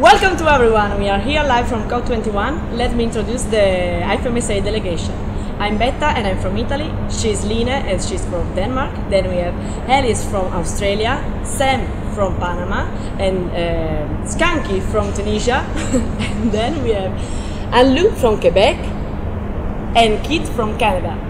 Welcome to everyone. We are here live from COP21. Let me introduce the IFMSA delegation. I'm Betta and I'm from Italy. She's Line and she's from Denmark. Then we have Alice from Australia, Sam from Panama, and Skanky from Tunisia. And then we have Anne-Lou from Quebec and Kit from Canada.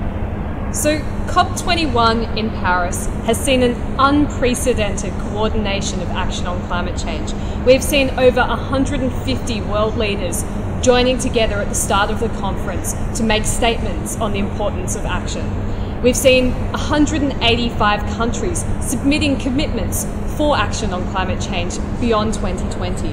So COP21 in Paris has seen an unprecedented coordination of action on climate change. We've seen over 150 world leaders joining together at the start of the conference to make statements on the importance of action. We've seen 185 countries submitting commitments for action on climate change beyond 2020.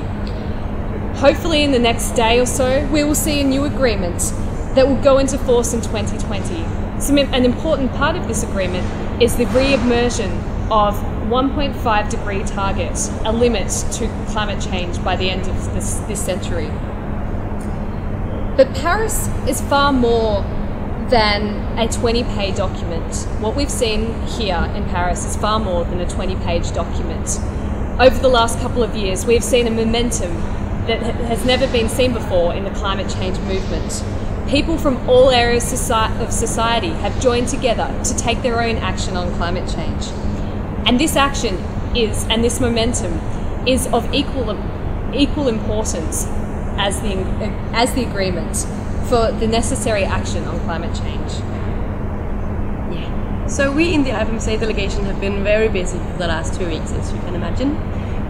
Hopefully in the next day or so, we will see a new agreement that will go into force in 2020. An important part of this agreement is the re-immersion of 1.5 degree target, a limit to climate change by the end of this century. But Paris is far more than a 20-page document. What we've seen here in Paris is far more than a 20-page document. Over the last couple of years, we've seen a momentum that has never been seen before in the climate change movement. People from all areas of society have joined together to take their own action on climate change. And this action and this momentum is of equal importance as the agreement for the necessary action on climate change. Yeah. So we in the IFMSA delegation have been very busy for the last 2 weeks, as you can imagine.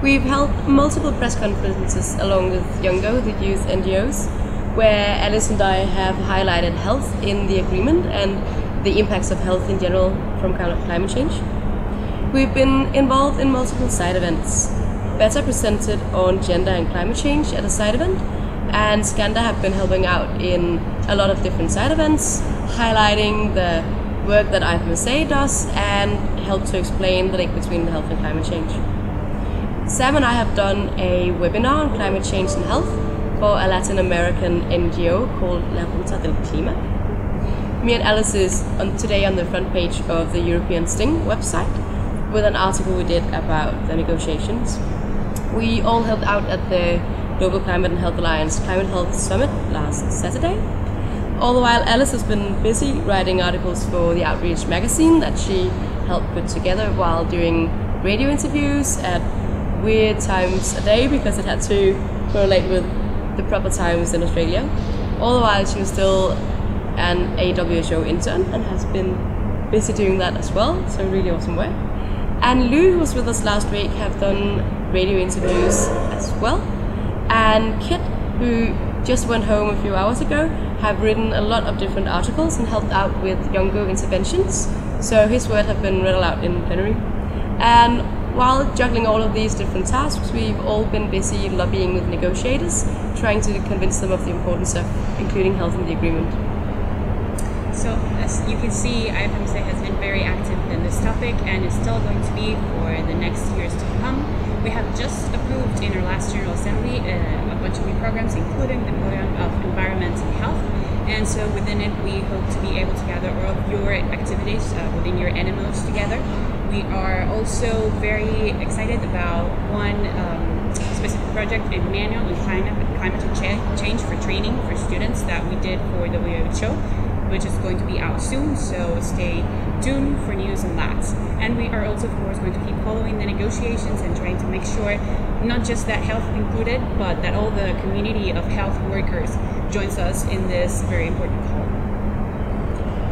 We've held multiple press conferences along with Youngo, the youth NGOs, where Alice and I have highlighted health in the agreement and the impacts of health in general from climate change. We've been involved in multiple side events. Betta presented on gender and climate change at a side event, and Skanda have been helping out in a lot of different side events, highlighting the work that IFMSA does and help to explain the link between health and climate change. Sam and I have done a webinar on climate change and health for a Latin American NGO called La Ruta del Clima. Me and Alice is today on the front page of the European Sting website with an article we did about the negotiations. We all helped out at the Global Climate and Health Alliance Climate Health Summit last Saturday. All the while, Alice has been busy writing articles for the Outreach magazine that she helped put together while doing radio interviews at weird times a day because it had to correlate with the proper times in Australia. All the while she was still an WHO intern and has been busy doing that as well, so really awesome work. And Lou, who was with us last week, have done radio interviews as well. And Kit, who just went home a few hours ago, have written a lot of different articles and helped out with Youngo interventions, so his work have been read aloud in plenary. And while juggling all of these different tasks, we've all been busy lobbying with negotiators, trying to convince them of the importance of including health in the agreement. So as you can see, IFMSA has been very active in this topic and is still going to be for the next years to come. We have just approved in our last General Assembly a bunch of new programs, including the program of environment and health. And so within it, we hope to be able to gather all of your activities within your NMOs together. We are also very excited about one specific project in manual and climate change for training for students that we did for the WHO, which is going to be out soon, so stay tuned for news on that. And we are also, of course, going to keep following the negotiations and trying to make sure not just that health included, but that all the community of health workers joins us in this very important call.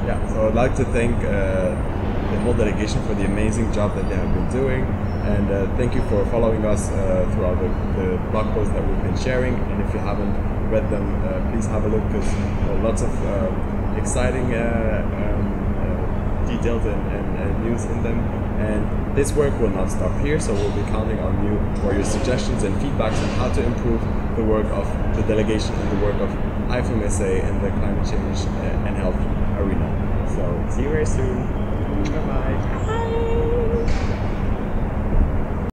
Yeah, so I'd like to thank the whole delegation for the amazing job that they have been doing, and thank you for following us throughout the blog posts that we've been sharing. And if you haven't read them, please have a look, because lots of exciting details and news in them. And this work will not stop here, so we'll be counting on you for your suggestions and feedbacks on how to improve the work of the delegation and the work of IFMSA in the climate change and health arena. So see you very soon. Bye-bye.